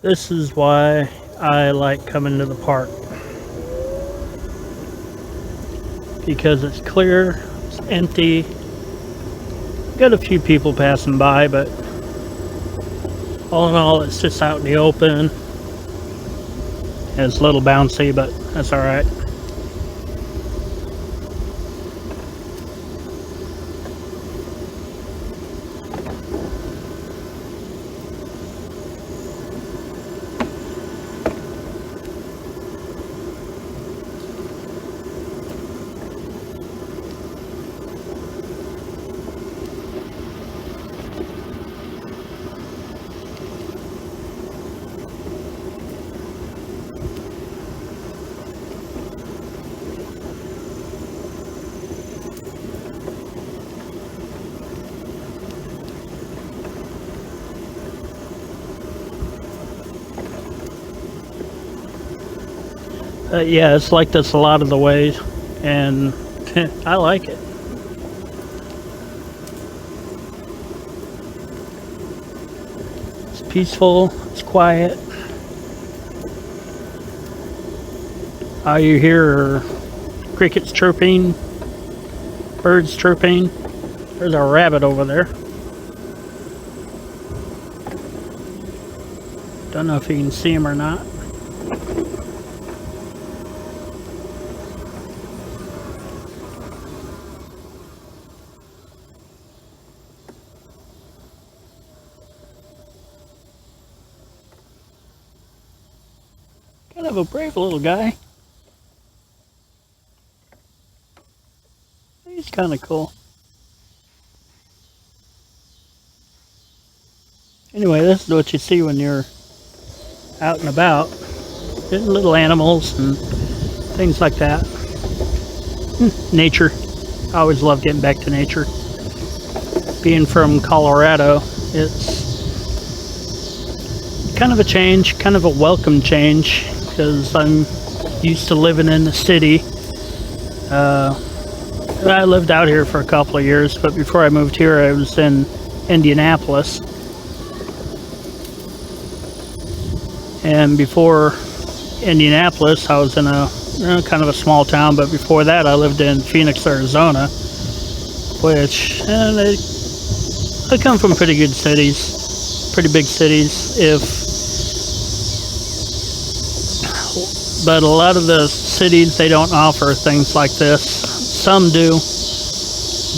This is why I like coming to the park, because it's clear, it's empty. Got a few people passing by, but all in all, it's just out in the open. It's a little bouncy, but that's all right. Yeah, it's like this a lot of the ways, and I like it. It's peaceful, it's quiet. All you hear are crickets chirping, birds chirping. There's a rabbit over there. Don't know if you can see him or not. Kind of a brave little guy. He's kind of cool. Anyway, this is what you see when you're out and about. Getting little animals and things like that. Nature. I always love getting back to nature. Being from Colorado, it's kind of a change, kind of a welcome change, because I'm used to living in the city. I lived out here for a couple of years, but before I moved here, I was in Indianapolis. And before Indianapolis, I was in a kind of a small town, but before that, I lived in Phoenix, Arizona, which I come from pretty good cities, pretty big cities. But a lot of the cities, they don't offer things like this. Some do,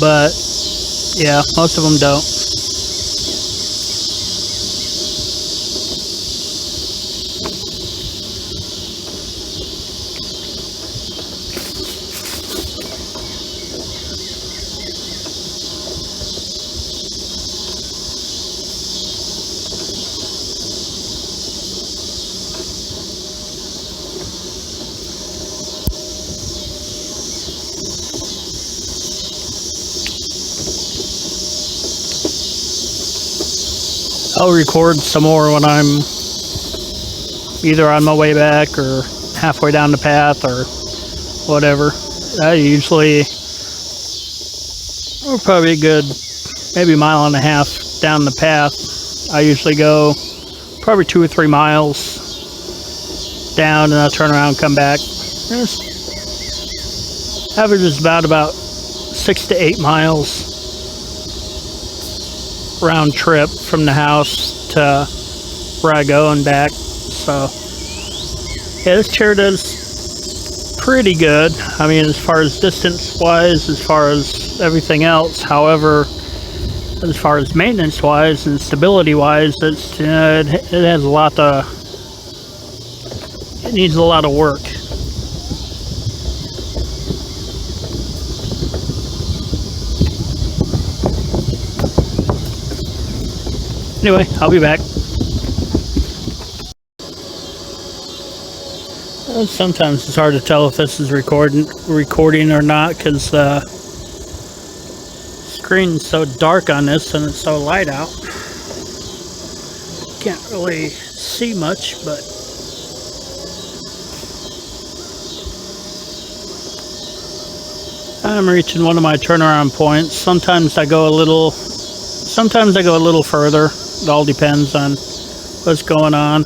but yeah, most of them don't. I'll record some more when I'm either on my way back or halfway down the path or whatever. I usually, we're probably a good maybe a mile and a half down the path. I usually go probably 2 or 3 miles down, and I'll turn around and come back. Average is about 6 to 8 miles round trip from the house to where I go and back. So yeah, this chair does pretty good. I mean, as far as distance wise, as far as everything else. However, as far as maintenance wise and stability wise, it has a lot to, it needs a lot of work. Anyway, I'll be back. Sometimes it's hard to tell if this is recording or not, because the screen's so dark on this and it's so light out. Can't really see much, but I'm reaching one of my turnaround points. Sometimes I go a little further. It all depends on what's going on.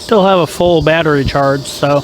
still have a full battery charge, so.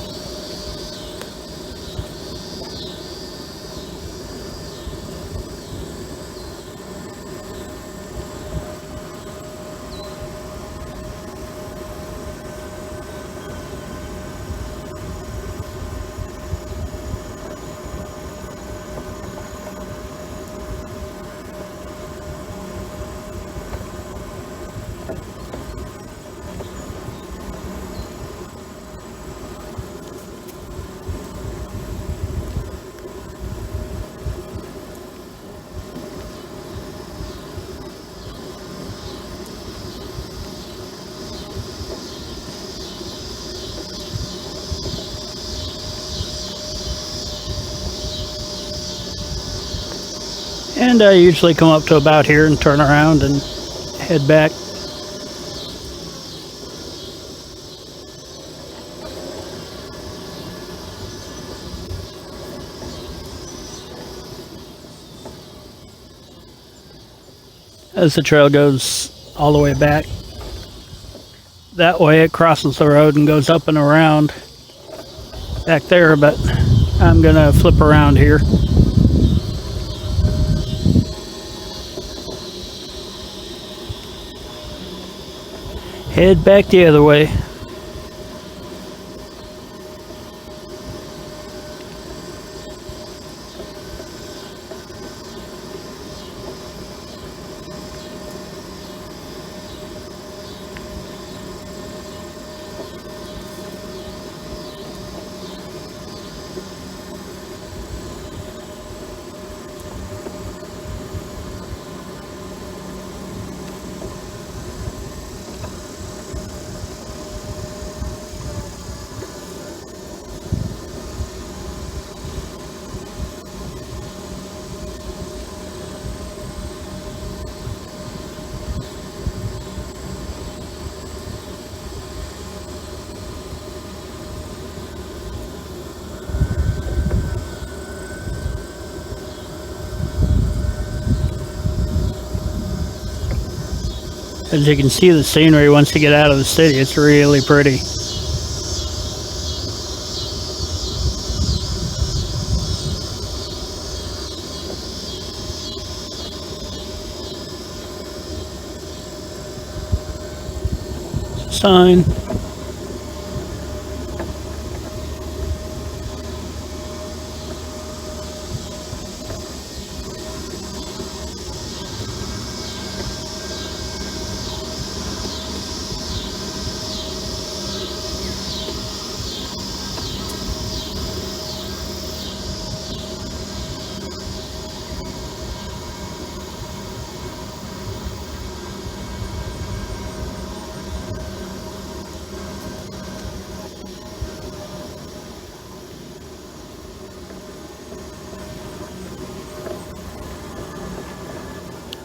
And I usually come up to about here and turn around and head back. As the trail goes all the way back. That way it crosses the road and goes up and around back there, but I'm gonna flip around here. Head back the other way. As you can see, the scenery once you get out of the city, it's really pretty. Sign.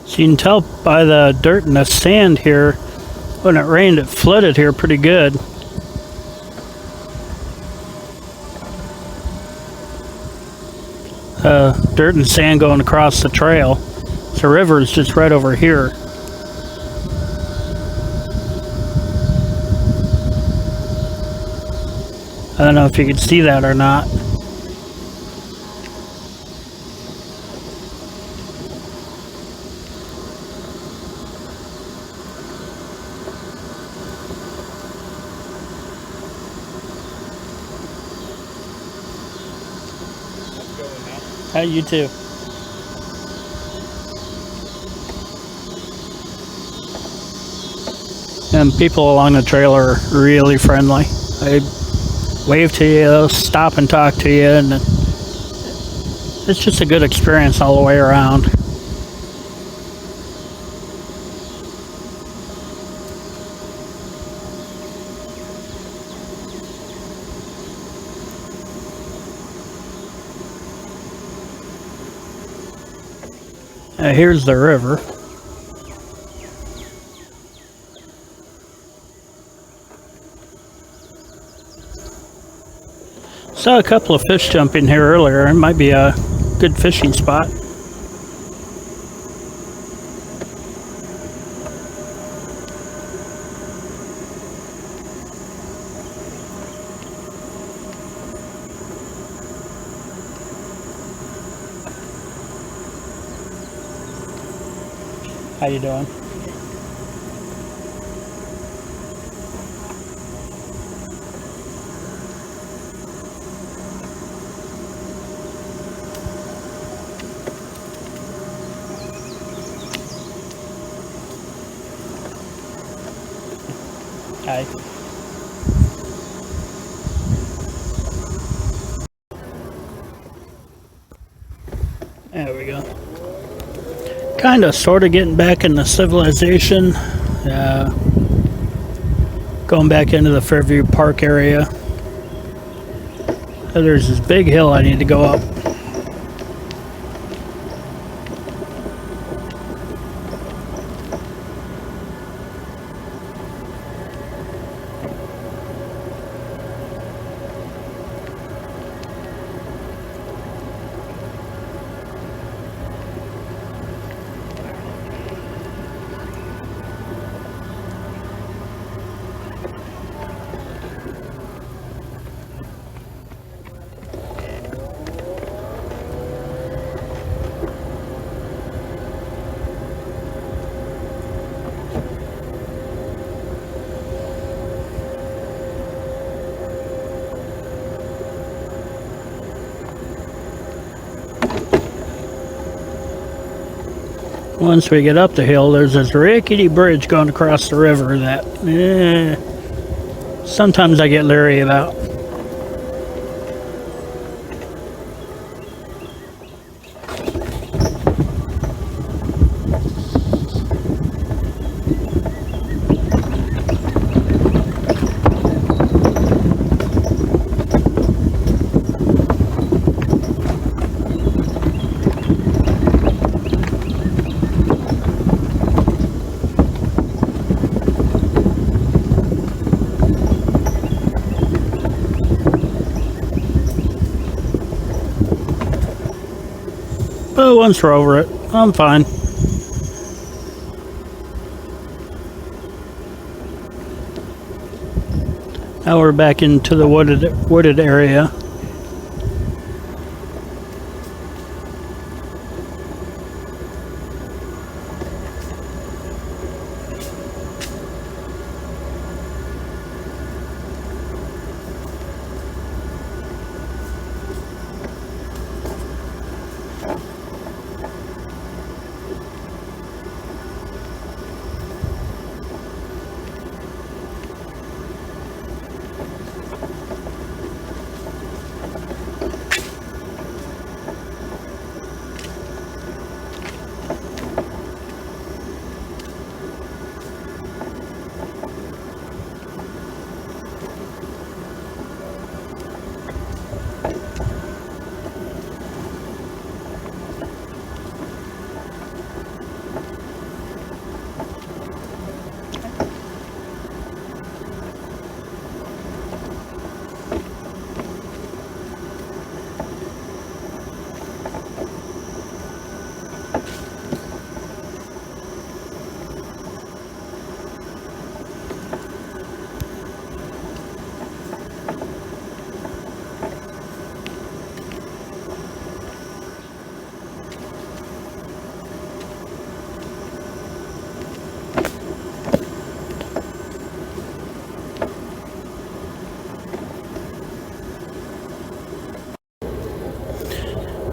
So you can tell by the dirt and the sand here, when it rained, it flooded here pretty good. Dirt and sand going across the trail. The river is just right over here. I don't know if you can see that or not. You too. And people along the trail are really friendly. They wave to you, stop and talk to you, and it's just a good experience all the way around. Here's the river. Saw a couple of fish jumping here earlier. It might be a good fishing spot. How you doing? Hi. There we go. Kind of, sort of getting back into civilization. Going back into the Fairview Park area. There's this big hill I need to go up. Once we get up the hill, there's this rickety bridge going across the river that sometimes I get leery about. But once we're over it, I'm fine. Now we're back into the wooded area.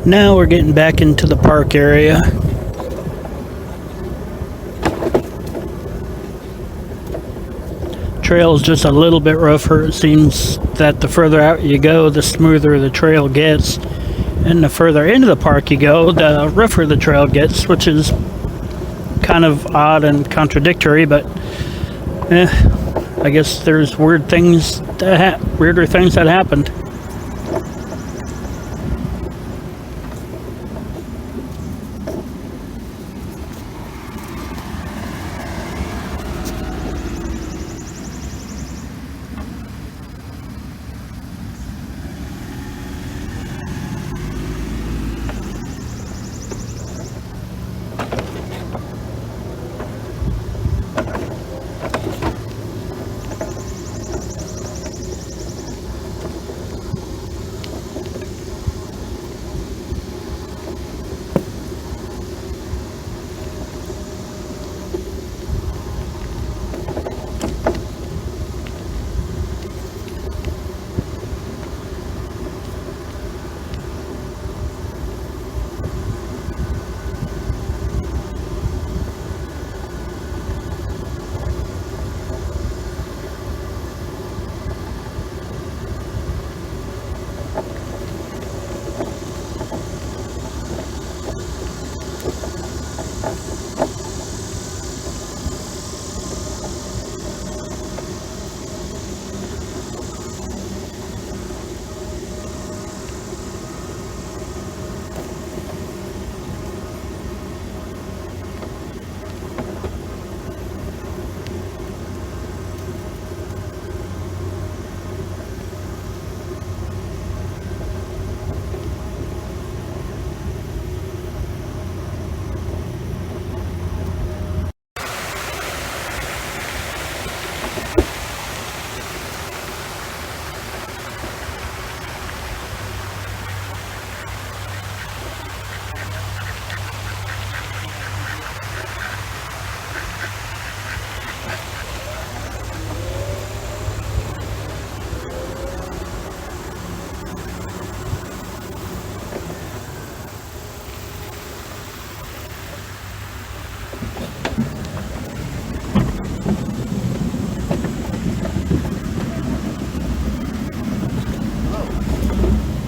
Now we're getting back into the park area. Trail is just a little bit rougher. It seems that the further out you go, the smoother the trail gets. And the further into the park you go, the rougher the trail gets, which is kind of odd and contradictory, but I guess there's weirder things that happened.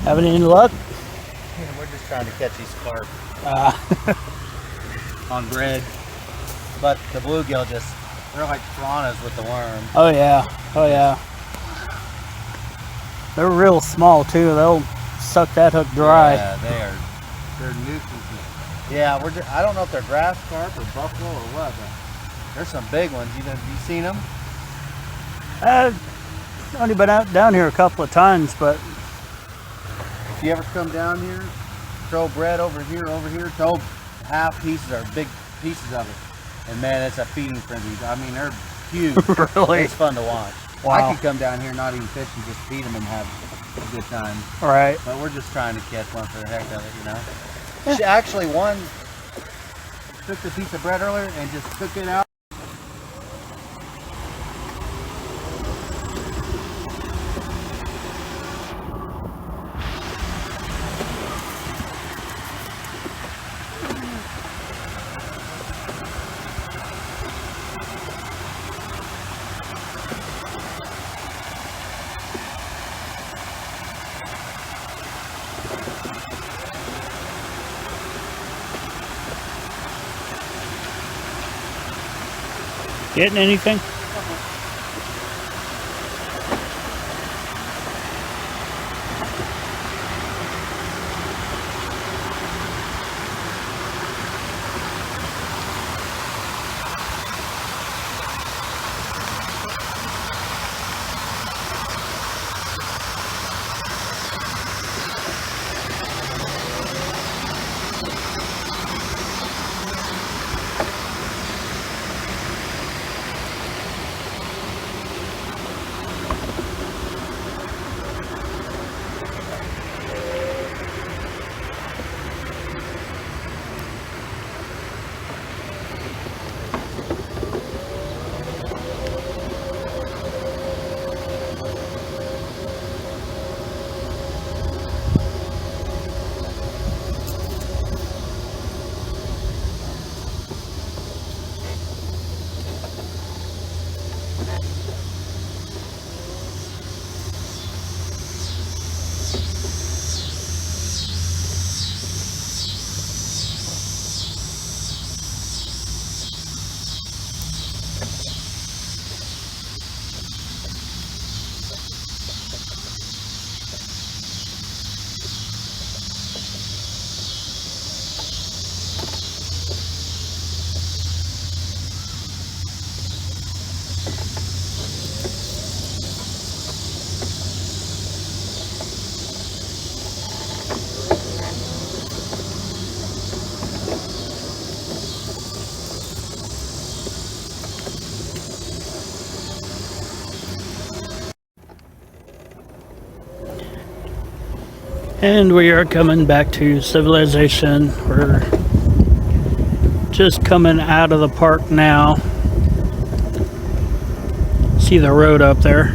Having any luck? We're just trying to catch these carp Uh, on bread. But the bluegill they're like piranhas with the worm. oh yeah, oh yeah. They're real small too. They'll suck that hook dry. Yeah, they're nuisances. Yeah, I don't know if they're grass carp or buffalo or what, but there's some big ones. You seen them? Only been out down here a couple of times, but If you ever come down here, throw bread over here, throw half pieces or big pieces of it. And man, it's a feeding frenzy. I mean, they're huge. Really? It's fun to watch. Wow. I could come down here, not even fish, and just feed them and have a good time. all right. But we're just trying to catch one for the heck of it, you know. She actually, one took the piece of bread earlier and just took it out. Getting anything? And we are coming back to civilization. We're just coming out of the park now. See the road up there.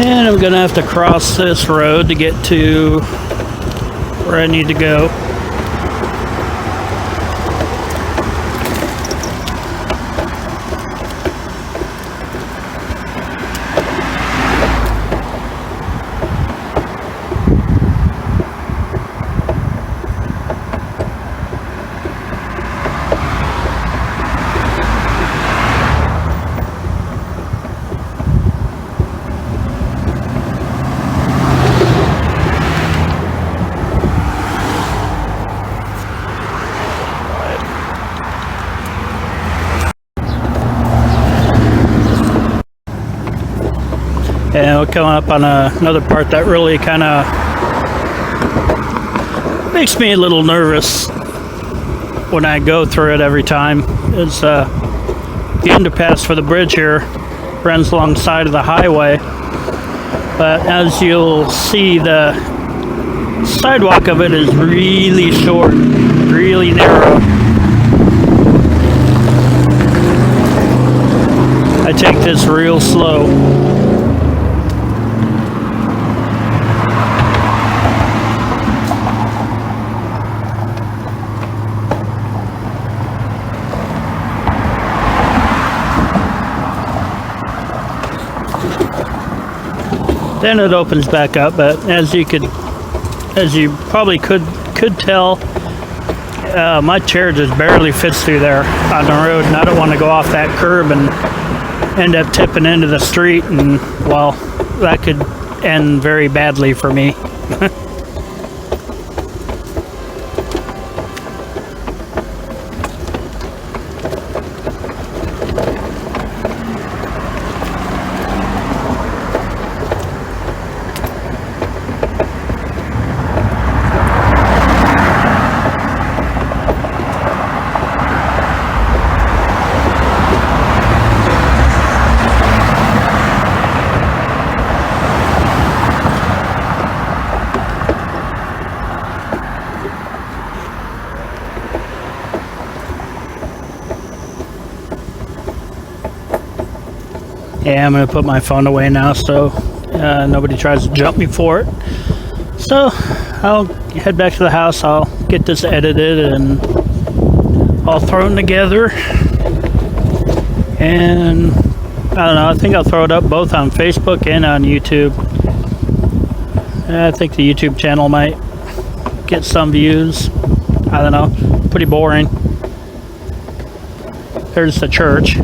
And I'm gonna have to cross this road to get to where I need to go. And we're coming up on another part that really kind of makes me a little nervous when I go through it every time. Is the underpass for the bridge here runs alongside of the highway, but as you'll see, the sidewalk of it is really short, really narrow. I take this real slow. Then it opens back up, but as you probably could tell, my chair just barely fits through there on the road, and I don't want to go off that curb and end up tipping into the street, and well, that could end very badly for me. Yeah, I'm going to put my phone away now so nobody tries to jump me for it. So I'll head back to the house. I'll get this edited and all thrown together. And I don't know, I think I'll throw it up both on Facebook and on YouTube. I think the YouTube channel might get some views. I don't know, pretty boring. There's the church.